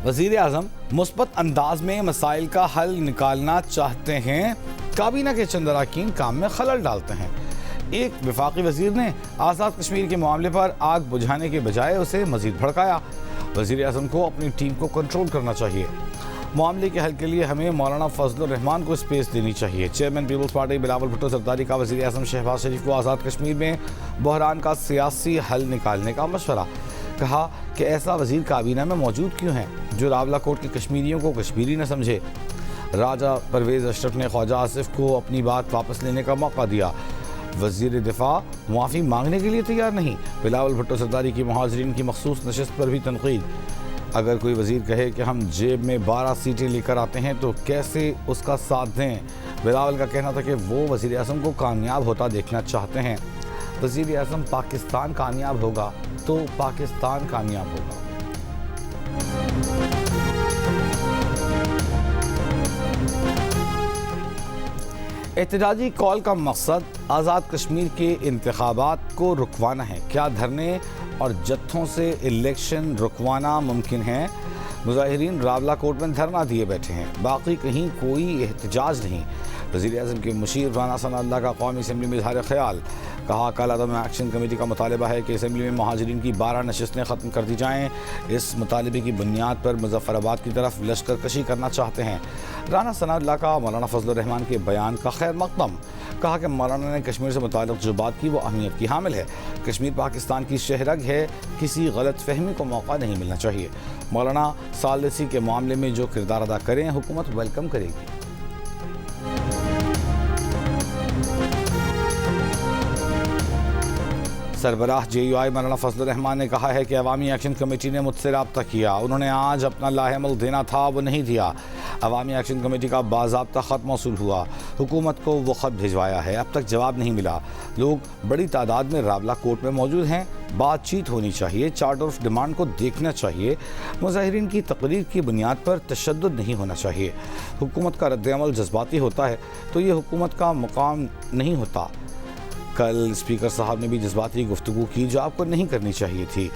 वज़ीर आज़म मुस्बत अंदाज में मसाइल का हल निकालना चाहते हैं, काबीना के चंद अरकान काम में खलल डालते हैं। एक वफाकी वज़ीर ने आज़ाद कश्मीर के मामले पर आग बुझाने के बजाय उसे मज़ीद भड़काया। वज़ीर आज़म को अपनी टीम को कंट्रोल करना चाहिए। मामले के हल के लिए हमें मौलाना फजलुर रहमान को स्पेस देनी चाहिए। Chairman Peoples Party Bilawal Bhutto Zardari का वज़ीर आज़म शहबाज शरीफ को आज़ाद कश्मीर में बहरान का सियासी हल निकालने का मशवरा। कहा कि ऐसा वज़ीर काबीना में मौजूद क्यों है जो रावलाकोट के कश्मीरियों को कश्मीरी न समझे। राजा परवेज़ अशरफ ने ख्वाजा आसिफ को अपनी बात वापस लेने का मौका दिया। वज़ीर दिफा मुआफ़ी मांगने के लिए तैयार नहीं। बिलावल भुट्टो जरदारी की मुहाजिरीन की मखसूस नशस्त पर भी तनकीद। अगर कोई वज़ीर कहे कि हम जेब में 12 सीटें लेकर आते हैं तो कैसे उसका साथ दें। बिलावल का कहना था कि वो वज़ीर आज़म को कामयाब होता देखना चाहते हैं। वज़ीर आज़म पाकिस्तान कामयाब होगा तो पाकिस्तान कामयाब होगा। एहतजाजी कॉल का मकसद आज़ाद कश्मीर के इंतखाबात को रुकवाना है। क्या धरने और जत्थों से इलेक्शन रुकवाना मुमकिन है? मुजाहिरीन रावलाकोट में धरना दिए बैठे हैं, बाकी कहीं कोई एहतजाज नहीं। वज़ीर आज़म के मुशीर राना सनाउल्लाह का कौमी असम्बली में इज़हार ख्याल। कहा कल अदम एक्शन कमेटी का मुतालबा है कि असम्बली में महाजरीन की 12 नशस्तें ख़त्म कर दी जाएँ। इस मुतालबे की बुनियाद पर मुज़फ़्फ़राबाद की तरफ लश्कर कशी करना चाहते हैं। राना सनाउल्लाह का मौलाना फजलुर रहमान के बयान का खैर मकदम। कहा कि मौलाना ने कश्मीर से मुताल्लिक़ जो बात की वो अहमियत की हामिल है। कश्मीर पाकिस्तान की शहरग है, किसी गलत फहमी को मौका नहीं मिलना चाहिए। मौलाना सालिसी के मामले में जो किरदार अदा करें हुकूमत वेलकम करेगी। सरबराह JUI मौलाना फजलुर रहमान ने कहा है कि अवामी एक्शन कमेटी ने मुझसे रब्ता किया, उन्होंने आज अपना लाहेमल देना था वो नहीं दिया। अवामी एक्शन कमेटी का बाज़ाब्ता ख़त मौसूल हुआ, हुकूमत को वो ख़त भिजवाया है, अब तक जवाब नहीं मिला। लोग बड़ी तादाद में रावलाकोट में मौजूद हैं, बातचीत होनी चाहिए, चार्टर ऑफ डिमांड को देखना चाहिए। मुजाहिरीन की तकरीर की बुनियाद पर तशद्दुद नहीं होना चाहिए। हुकूमत का रद्द-ए-अमल जज्बाती होता है तो ये हुकूमत का मुकाम नहीं होता। कल स्पीकर साहब ने भी जज्बाती गुफ्तगू की जो आपको नहीं करनी चाहिए थी।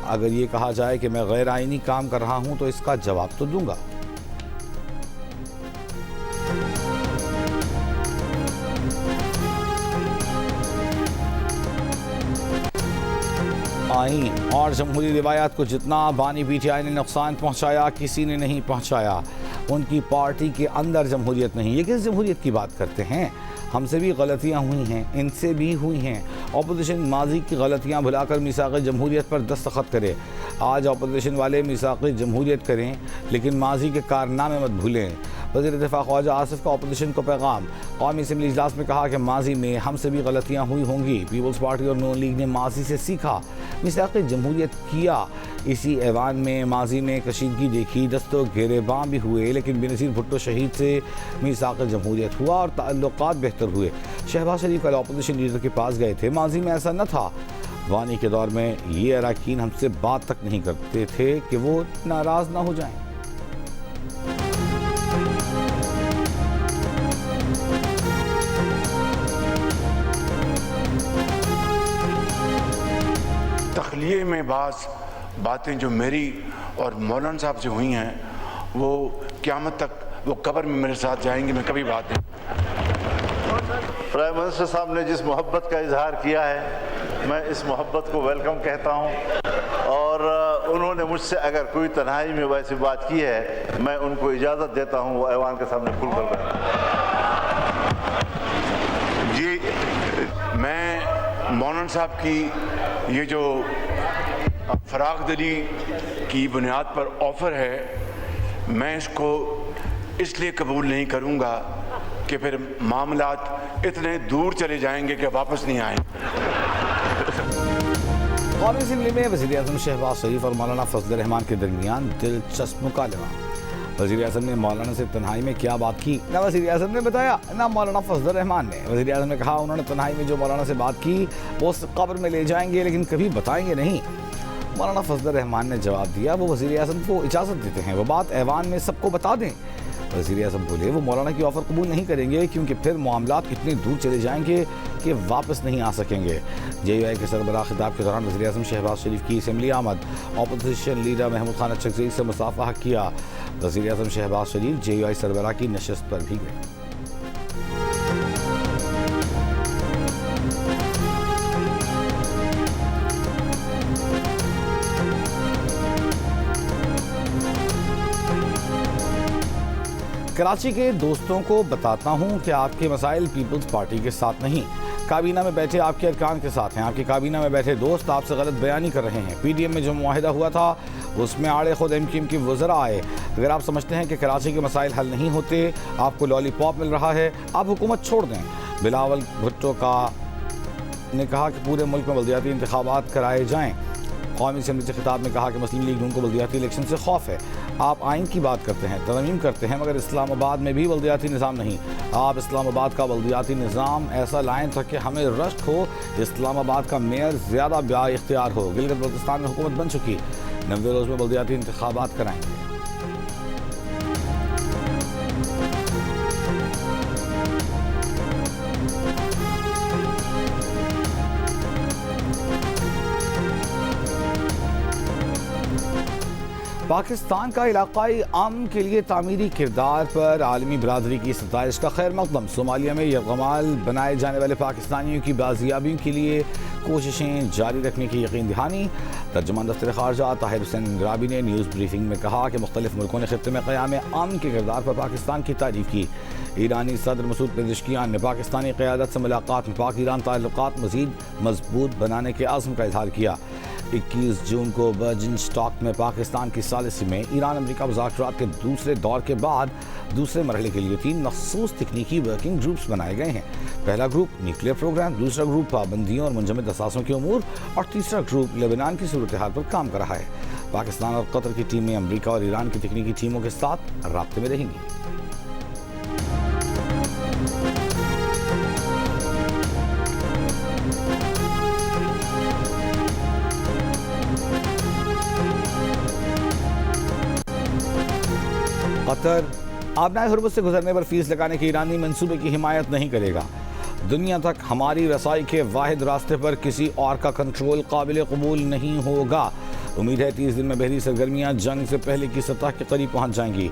अगर ये कहा जाए कि मैं गैर आइनी काम कर रहा हूँ तो इसका जवाब तो दूंगा। आईन और जमहूरी रिवायात को जितना बानी PTI ने नुकसान पहुँचाया किसी ने नहीं पहुँचाया। उनकी पार्टी के अंदर जमहूरियत नहीं। ये किस जमहूरियत की बात करते हैं? हमसे भी गलतियां हुई हैं, इनसे भी हुई हैं। अपोजिशन माजी की गलतियां भुलाकर मीसाक़ जमहूरियत पर दस्तखत करे। आज अपोजिशन वाले मीसाक़ जमहूरियत करें लेकिन माजी के कारनामे मत भूलें। वज़ीर दिफा ख्वाजा आसिफ का अपोजिशन को पैगाम। कौमी असम्बली इजलास में कहा कि माजी में हमसे भी गलतियाँ हुई होंगी। पीपल्स पार्टी और नून लीग ने माजी से सीखा, मीसाक़ जमहूरियत किया। इसी ऐवान में माजी में कशीदगी देखी, दस्तों घेरेबां भी हुए, लेकिन बेनज़ीर भुट्टो शहीद से मीसाक़ जमहूरियत हुआ और ताल्लुकात बेहतर हुए। शहबाज शरीफ कल अपोजिशन लीडर के पास गए थे, माजी में ऐसा न था। वानी के दौर में ये अरकान हमसे बात तक नहीं करते थे कि वो नाराज़ ना हो जाएं। तखलिए में बातें जो मेरी और मौलाना साहब से हुई हैं वो क़यामत तक वो कब्र में मेरे साथ जाएंगी, मैं कभी बात नहीं। प्राइम मिनिस्टर साहब ने जिस मोहब्बत का इजहार किया है मैं इस मोहब्बत को वेलकम कहता हूं और उन्होंने मुझसे अगर कोई तन्हाई में वैसी बात की है मैं उनको इजाज़त देता हूं, वो ऐवान के सामने खुल कर रहे जी। मैं मौलाना साहब की ये जो फराग दिली की बुनियाद पर ऑफ़र है मैं इसको इसलिए कबूल नहीं करूँगा कि फिर मामलात इतने दूर चले जाएंगे कि वापस नहीं आएंगे। कौमी असम्बली में वज़ीर आज़म शहबाज शरीफ और मौलाना फजलुर रहमान के दरमियान दिलचस्प मुकालमा। वज़ीर आज़म ने मौलाना से तन्हाई में क्या बात की, ना वज़ीर आज़म ने बताया ना मौलाना फजलुर रहमान ने। वज़ीर आज़म ने कहा उन्होंने तन्हाई में जो मौलाना से बात की वो उस कब्र में ले जाएंगे लेकिन कभी बताएंगे नहीं। मौलाना फजलुर रहमान ने जवाब दिया वो वज़ीर आज़म को इजाज़त देते हैं, वो बात ऐवान में सबको बता दें। वज़ीर आज़म बोले वो मौलाना की ऑफ़र कबूल नहीं करेंगे क्योंकि फिर मामलात इतने दूर चले जाएंगे के वापस नहीं आ सकेंगे। JUI के सरबराह खिताब के दौरान वज़ीर-ए-आज़म शहबाज शरीफ की असम्बली आमद, अपोजिशन लीडर महमूद खान अचकज़ई से मुसाफहा किया। वज़ीर-ए-आज़म शहबाज शरीफ JUI सरबराह की नशस्त पर भी गए। कराची के दोस्तों को बताता हूं कि आपके मसाइल पीपल्स पार्टी के साथ नहीं, काबीना में बैठे आपके अरकान के साथ हैं। आपकी काबीना में बैठे दोस्त आपसे गलत बयानी कर रहे हैं। PDM में जो मुआहिदा हुआ था उसमें आड़े खुद MQM की वज़रा आए। अगर आप समझते हैं कि कराची के मसाइल हल नहीं होते, आपको लॉलीपॉप मिल रहा है, आप हुकूमत छोड़ दें। बिलावल भुट्टो ने कहा कि पूरे मुल्क में बल्दियाती इंतखाबात कराए जाएँ। कौमी असम्बली से खिताब में कहा कि मुस्लिम लीग नून को बल्दियाती इलेक्शन से खौफ है। आप आइन की बात करते हैं, तरमीम करते हैं, मगर इस्लामाबाद में भी बल्दियाती निज़ाम नहीं। आप इस्लामाबाद का बल्दियाती निज़ाम ऐसा लाएँ ताकि हमें रश्क हो, इस्लामाबाद का मेयर ज़्यादा ब्या इख्तियार हो। गिलगित बल्तिस्तान में हुकूमत बन चुकी, 90 रोज़ में बल्दियाती इंतखाबात कराएंगे। पाकिस्तान का इलाकाई अमन के लिए तामीरी किरदार पर आलमी बरादरी की सताइश का खैर मकदम। सोमालिया में यरगमाल बनाए जाने वाले पाकिस्तानियों की बाजियाबी के लिए कोशिशें जारी रखने की यकीन दहानी। तर्जुमान दफ्तर खारजा ताहिर हुसैन राबी ने न्यूज़ ब्रीफिंग में कहा कि मुख्तलिफ मुल्कों ने खित्ते में क़याम अमन के किरदार पर पाकिस्तान की तारीफ की। ईरानी सदर मसूद पेज़ेश्कियान ने पाकिस्तानी क़यादत से मुलाकात में पाक ईरान ताल्लुकात मज़ीद मजबूत बनाने के अज़्म का इज़हार किया। 21 जून को वर्जिन स्टॉक में पाकिस्तान की सालिसी में ईरान अमेरिका मुज़ाकरात के दूसरे दौर के बाद दूसरे मरहले के लिए 3 मखसूस तकनीकी वर्किंग ग्रुप्स बनाए गए हैं। पहला ग्रुप न्यूक्लियर प्रोग्राम, दूसरा ग्रुप पाबंदियों और मुंजमद असासों के उमूर और तीसरा ग्रुप लेबनान की सूरत हाल पर काम कर रहा है। पाकिस्तान और कतर की टीमें अमेरिका और ईरान की तकनीकी टीमों के साथ राब्ते में रहेंगी। कतर आबनाए हुर्मुज़ से गुजरने पर फीस लगाने के ईरानी मंसूबे की हिमायत नहीं करेगा। दुनिया तक हमारी रसाई के वाहिद रास्ते पर किसी और का कंट्रोल काबिल कबूल नहीं होगा। उम्मीद है 30 दिन में बहरी सरगर्मियाँ जंग से पहले की सतह के करीब पहुँच जाएंगी।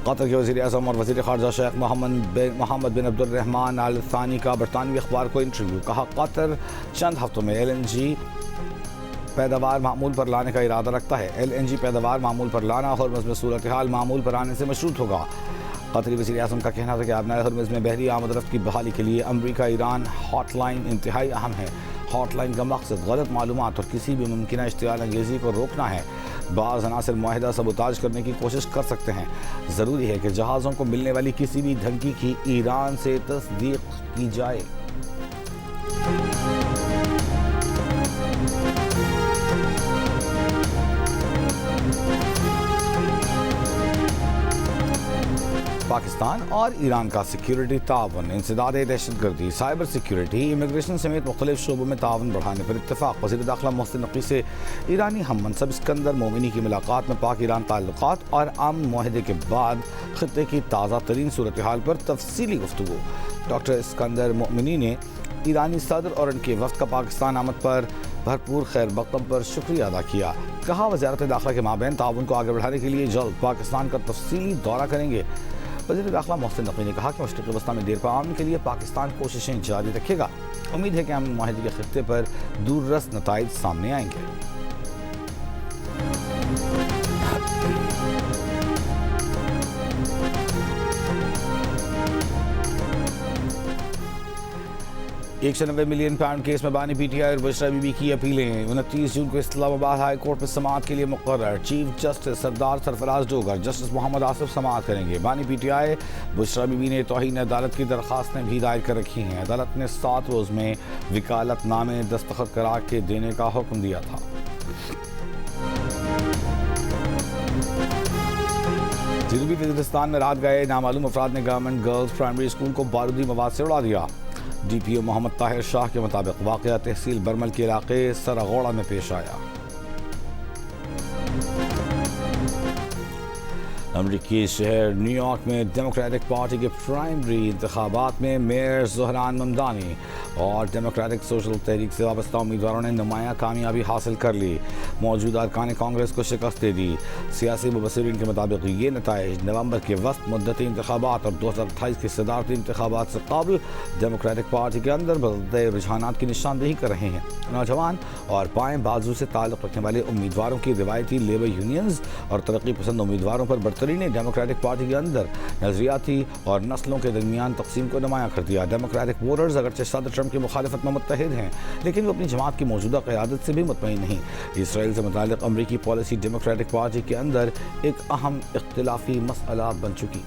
कतर के वज़ीर-ए-आज़म और वज़ीर ख़ारजा शेख मोहम्मद बिन अब्दुर्रहमान आल थानी का बरतानवी अखबार को इंटरव्यू। कहा कतर चंद हफ्तों में LNG पैदावार मामूल पर लाने का इरादा रखता है। LNG पैदावार मामूल पर लाना हुर्मुज़ में सूरत हाल मामूल पर आने से मशरूत होगा। कतरी वज़ीर-ए-आज़म का कहना था कि आबनाए हुर्मुज़ में बहरी आमदरफ्त की बहाली के लिए अमरीका ईरान हॉटलाइन इंतहाई अहम है। हॉटलाइन का मकसद गलत मालूमात और किसी भी मुमकिन इश्तियाल अंगेज़ी को रोकना है। बाज़ अनासिर मुआहिदा सबूताज करने की कोशिश कर सकते हैं। ज़रूरी है कि जहाज़ों को मिलने वाली किसी भी धमकी की ईरान से तस्दीक की जाए। पाकिस्तान और ईरान का सिक्योरिटी ताउन, इंसदाद दहशतगर्दी, साइबर सिक्योरिटी, इमिग्रेशन समेत मुख्तलिफ शोबों में ताउन बढ़ाने पर इत्तफाक। वज़ीर दाखिला मोहसिन नकवी से ईरानी हम मनसब इस्कंदर मोमिनी की मुलाकात में पाक ईरान ताल्लुकात और अमन मुआहदे के बाद खित्ते की ताज़ा तरीन सूरत हाल पर तफसीली गुफ्तगू। डॉक्टर इस्कंदर मोमिनी ने ईरानी सदर और उनके वफ़द का पाकिस्तान आमद पर भरपूर खैर मक़दम पर शुक्रिया अदा किया। कहा वज़ारत दाखिला के माबैन ताउन को आगे बढ़ाने के लिए जल्द पाकिस्तान का तफसीली दौरा करेंगे। वज़ीर दाखिला मोहसिन नकवी ने कहा कि मशरिक़ी वस्ता में देर पाम के लिए पाकिस्तान कोशिशें जारी रखेगा। उम्मीद है कि अमन मुआहदे के खित्ते पर दूररस नताइज सामने आएंगे। £190 मिलियन केस में बानी PTI और बुशरा बीबी की अपीलें। 29 जून को इस्लामाबाद हाई कोर्ट में समाअत के लिए मुकर्रर। चीफ जस्टिस सरदार सरफराज डोगर, जस्टिस मोहम्मद आसिफ समाअत करेंगे। बानी PTI बुशरा बीबी ने तौहीन अदालत की दरख्वास्तें भी दायर कर रखी हैं। अदालत ने 7 रोज़ में वकालतनामे दस्तखत करा के देने का हुक्म दिया था। जनूबी वज़ीरिस्तान में रात गए नामालूम अफराद ने गवर्नमेंट गर्ल्स प्राइमरी स्कूल को बारूदी मवाद से उड़ा दिया। DPO मोहम्मद ताहिर शाह के मुताबिक वाक़या तहसील बरमल के इलाके सरगोड़ा में पेश आया। अमरीकी शहर न्यूयॉर्क में डेमोक्रेटिक पार्टी के प्राइमरी इंतखाबात में मेयर ज़ोहरान ममदानी और डेमोक्रेटिक सोशल तहरीक से वाबस्ता उम्मीदवारों ने नुमायां कामयाबी हासिल कर ली। मौजूदा अरकान कांग्रेस को शिकस्त दे दी। सियासी मुबसरीन के मुताबिक ये नताइज नवंबर के वस्त मुद्दती इंतखाबात और 2028 के सदारती इंतखाबात से काबिल डेमोक्रेटिक पार्टी के अंदर बदलते रुझानात की निशानदेही कर रहे हैं। नौजवान और बाएं बाजू से ताल्लुक़ रखने वाले उम्मीदवारों की रिवायती लेबर यूनियंस और तरक्की पसंद उम्मीदवारों पर बरतरी ने डेमोक्रेटिक पार्टी के अंदर नजरियाती और नस्लों के दरमियान तकसीम को नुमायां कर दिया। डेमोक्रेटिक वोटर्स अगरचे सदर ट्रंप की मुखालिफत में मुत्तहिद हैं, लेकिन वो अपनी जमात की मौजूदा क़यादत से भी मुतमईन नहीं। इसराइल से मुताल्लिक़ अमरीकी पॉलिसी डेमोक्रेटिक पार्टी के अंदर एक अहम इख्तिलाफी मसला बन चुकी।